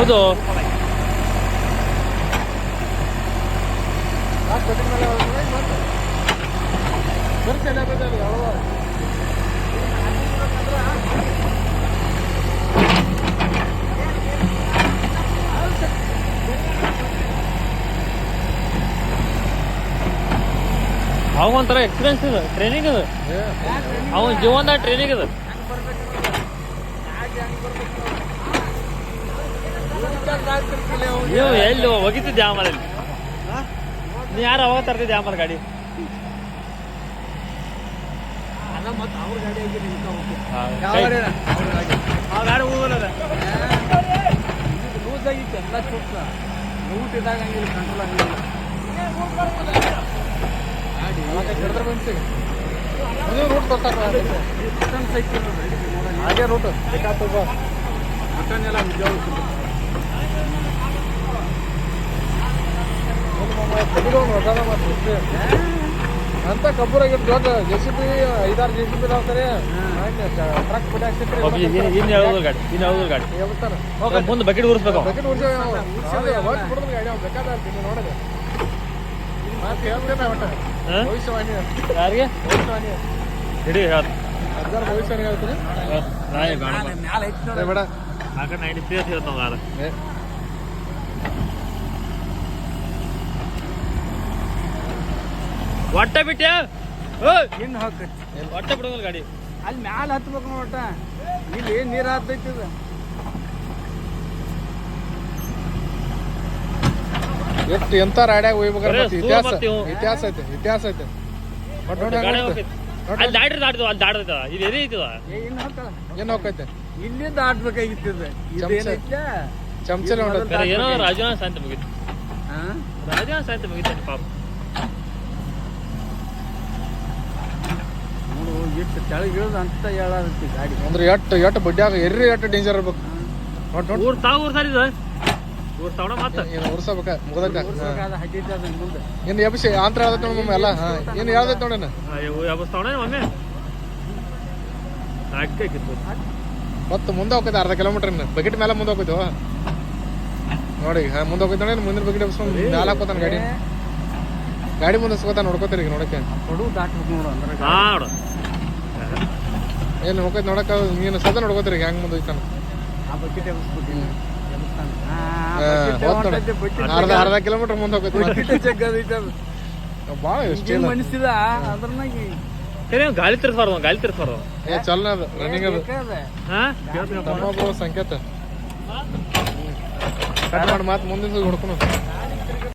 ಹೌದು ಅವಂಗೊಂಥರ ಎಕ್ಸ್ಪೀರಿಯನ್ಸ್ ಇದೆ, ಟ್ರೈನಿಂಗ್ ಇದೆ, ಅವನ ಜೀವನದಾಗ ಟ್ರೈನಿಂಗ್ ಇದೆ. ನೀವು ಎಲ್ಲಿ ಹೋಗಿತ್ತಿದ್ದೆ ಆಮೇಲೆ ನೀ ಯಾರು ಅವಾಗ ತರ್ತಿದ್ದೆ ಆಮೇಲೆ ಗಾಡಿ ಗಾಡಿ ಹೋಗಲ್ಲ ಲೂಸ್ ಆಗಿತ್ತು ಎಲ್ಲ ಚುಟ್ಟ ಲೂಟ್ ಇದ್ದಾಗ ಹಂಗಿಲ್ಲ ಕಂಟ್ರೋಲ್ ಹಂಗಿಲ್ಲ ರೂಟ್ ಬರ್ತಾರೆ ಹಾಗೆ ರೂಟ್ ಮಟನ್ ಎಲ್ಲ ಅಂತ ಕಬ್ಬೂರಾಗಿಟ್ಟು ದೊಡ್ಡ JCB 5-6 JCB ಸರಿ ಟ್ರಕ್ ಬಿಟ್ಟು ಹಾಕ್ತಿರ್ತಾರೆ. ಮುಂದೆ ಬಕೆಟ್ ಉರ್ಸ್ಬೇಕು, ಬಕೆಟ್ ಉರ್ಸಿ ಗಾಡಿ ಅವ್ನು ಬೇಕಾದ ನೋಡಿದೆ ಹೇಳ್ತೇನೆ ಒಟ್ಟ ಭವಿಷ್ಯವಾಣಿ ಯಾರಿಗೆ ಭವಿಷ್ಯವಾಣಿ ಹಿಡಿ ಹಜಾರ್ ಭವಿಷ್ಯವಾಣಿ ಹೇಳ್ತೀನಿ ಬೇಡ ಆಗ 93 ಹೇಳ್ತಾವ ಗಾರ ಒಟ್ಟ ಬಿಟ್ಟೆ ಇನ್ನು ಹಾಕ ಒಟ್ಟ ಬಿಡೋಲ್ಲ ಗಾಡಿ ಅಲ್ಲಿ ಮ್ಯಾಲ ಹತ್ಬೇಕು ಒಟ್ಟ ಇಲ್ಲಿ ನೀರು ಹತ್ತೈತಿ ಎಷ್ಟು ಎಂತ ರಾಡ್ಯಾಗ ಹೋಗ್ಬೇಕಾದ್ರೆ ಇತಿಹಾಸ ಐತೆ ಏನ್ ಹೋಗೈತೆ ಇಲ್ಲಿ ದಾಟ್ಬೇಕಾಗಿತ್ತು ಚಮಚಲ ಏನೋ ರಾಜನ ಶಾಂತಿ ಮುಗಿತು ರಾಜನ ಶಾಂತಿ ಮುಗಿತು ಪಾಪ ನೋಡು ಎಷ್ಟು ಕೆಳಗೆ ಇಳಿದು ಅಂತ ಹೇಳತಿ ಗಾಡಿ ಅಂದ್ರೆ ಎಟ್ಟು ಬಡ್ಡಿಯಾಗ ಎರ್ರಿ ಎಟ್ಟು ಡೇಂಜರ್ ಇರ್ಬೇಕು ಊರ್ ಸಾರಿದ ಊರ್ ತಾವಣ ಮಾತ ಉರ್ಸಬೇಕ ಮುಗದಕ್ಕ ಇನ್ನು ಎಬ್ಸಿ ಆಂತರ ಹೇಳ್ದೈತೆ ನೋಡ ಮಮ್ಮ ಎಲ್ಲ ಏನು ಹೇಳ್ದೈತೆ ನೋಡೇನ ಎಬ್ಸ್ತಾವಣ ಮಮ್ಮಿ ಹಾಕಿತ್ತು ಮತ್ತೆ ಮುಂದೆ ಹೋಗ್ತೈತೆ ಅರ್ಧ ಕಿಲೋಮೀಟರ್ ಬಕೆಟ್ ಮೇಲೆ ಮುಂದೆ ಹೋಗ್ತೈತವ ನೋಡಿ ಮುಂದೆ ಹೋಗ್ತಾನೆ ಮುಂದಿನ ಬಕೆಟ್ ಎಬ್ಸ್ಕೊಂಡು ಮ್ಯಾಲ ಹಾಕೋತಾನ ಗಾಡಿ ಮುಂದೆ ಸಿಗೋತಾನ ನೋಡ್ಕೋತೀರಿ ಈಗ ನೋಡಕ್ಕೆ ಕೊಡು ದಾಟ್ಬೇಕು ನೋಡು ಏನು ಹೋಗ್ತೈತೆ ನೋಡಕ್ಕೆ ನೀನು ಸದ ನೋಡ್ಕೋತೀರಿ ಹೆಂಗ್ ಮುಂದೆ ಹೋಗ್ತಾನ ಆ ಬಕೆಟ್ ಎಬ್ಸ್ಬಿಟ್ಟಿನಿ ಅರ್ಧ ಕಿಲೋಮೀಟರ್ ಮುಂದೆ ಹೋಗ್ತೈತಿ ಭಾಳ ಎಷ್ಟು ಮನಸ್ಸಿದ ಅದ್ರನಾಗಿ ಗಾಳಿ ತಿರ್ಸ್ಬಾರ್ದು ಏ ಚಲನ ಅದು ರನ್ನಿಂಗ್ ಅದು ಸಂಕೇತ ಕಟ್ ಮಾಡಿ ಮಾತು ಮುಂದಿನ ಹೊಡ್ಕೊಂಡು